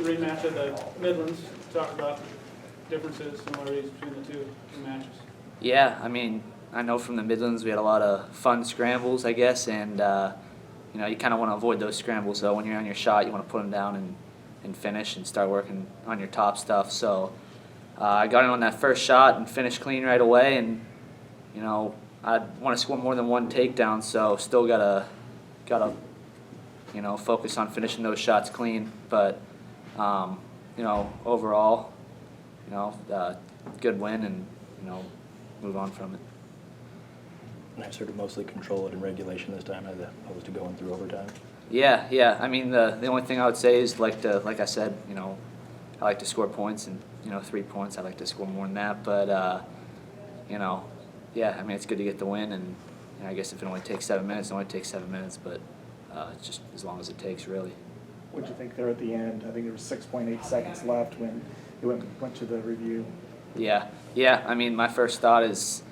rematch of the Midlands. Talk about differences, similarities between the two matches. Yeah, I mean, I know from the Midlands we had a lot of fun scrambles, I guess, and you know, you kind of want to avoid those scrambles. So when you're on your shot, you want to put them down and finish and start working on your top stuff. So I got in on that first shot and finished clean right away, and you know, I want to score more than one takedown, so still gotta you know, focus on finishing those shots clean. But you know, overall, you know, good win, and you know, move on from it. And I sort of mostly control it in regulation this time as opposed to going through overtime. Yeah, yeah. I mean, the only thing I would say is like I said, you know, I like to score points, and you know, 3 points. I like to score more than that, but you know, yeah. I mean, it's good to get the win, and you know, I guess if it only takes 7 minutes, it only takes 7 minutes, but it's just as long as it takes, really. What did you think there at the end? I think there was 6.8 seconds left when it went to the review. Yeah, yeah. I mean, my first thought is,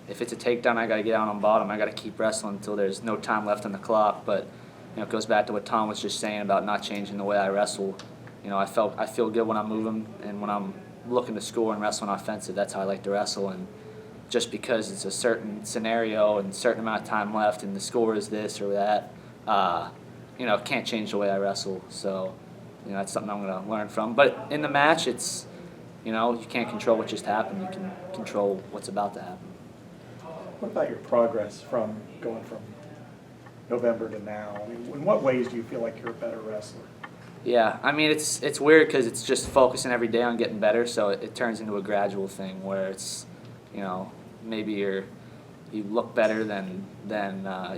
if it's a takedown, I got to get out on bottom. I got to keep wrestling until there's no time left on the clock. But you know, it goes back to what Tom was just saying about not changing the way I wrestle. You know, I feel good when I'm moving, and when I'm looking to score and wrestling offensive, that's how I like to wrestle. And just because it's a certain scenario and a certain amount of time left, and the score is this or that, you know, can't change the way I wrestle. So, you know, that's something I'm going to learn from. But in the match, it's, you know, you can't control what just happened. You can control what's about to happen. What about your progress from going from November to now? I mean, in what ways do you feel like you're a better wrestler? Yeah, I mean, it's weird because it's just focusing every day on getting better, so it turns into a gradual thing where it's, you know, maybe you look better than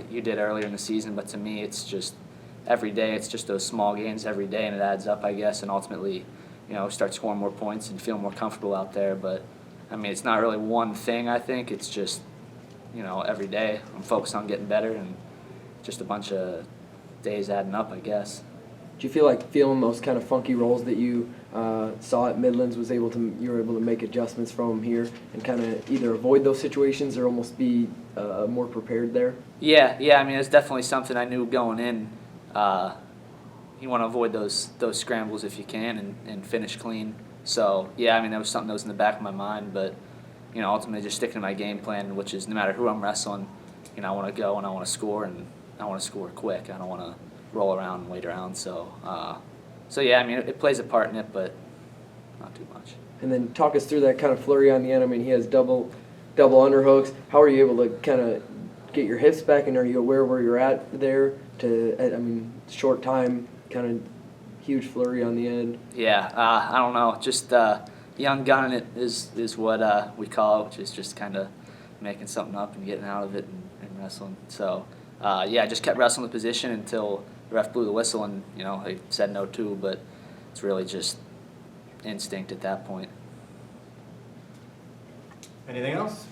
you did earlier in the season, but to me it's just every day. It's just those small gains every day, and it adds up, I guess, and ultimately, you know, start scoring more points and feel more comfortable out there. But I mean, it's not really one thing. I think it's just, you know, every day I'm focused on getting better, and just a bunch of days adding up, I guess. Do you feel like feeling those kind of funky rolls that you saw at Midlands you were able to make adjustments from here and kind of either avoid those situations or almost be more prepared there? Yeah. I mean, it's definitely something I knew going in. You want to avoid those scrambles if you can and finish clean. So yeah, I mean, that was something that was in the back of my mind, but you know, ultimately just sticking to my game plan, which is no matter who I'm wrestling, you know, I want to go and I want to score, and I want to score quick. I don't want to roll around and wait around. So yeah, I mean, it plays a part in it, but not too much. And then talk us through that kind of flurry on the end. I mean, he has double underhooks. How are you able to kind of get your hips back, and are you aware where you're at there? I mean, short time, kind of huge flurry on the end. Yeah, I don't know. Just young gunning it is what we call it, which is just kind of making something up and getting out of it and wrestling. So yeah, I just kept wrestling the position until the ref blew the whistle, and you know, they said no too, but it's really just instinct at that point. Anything else?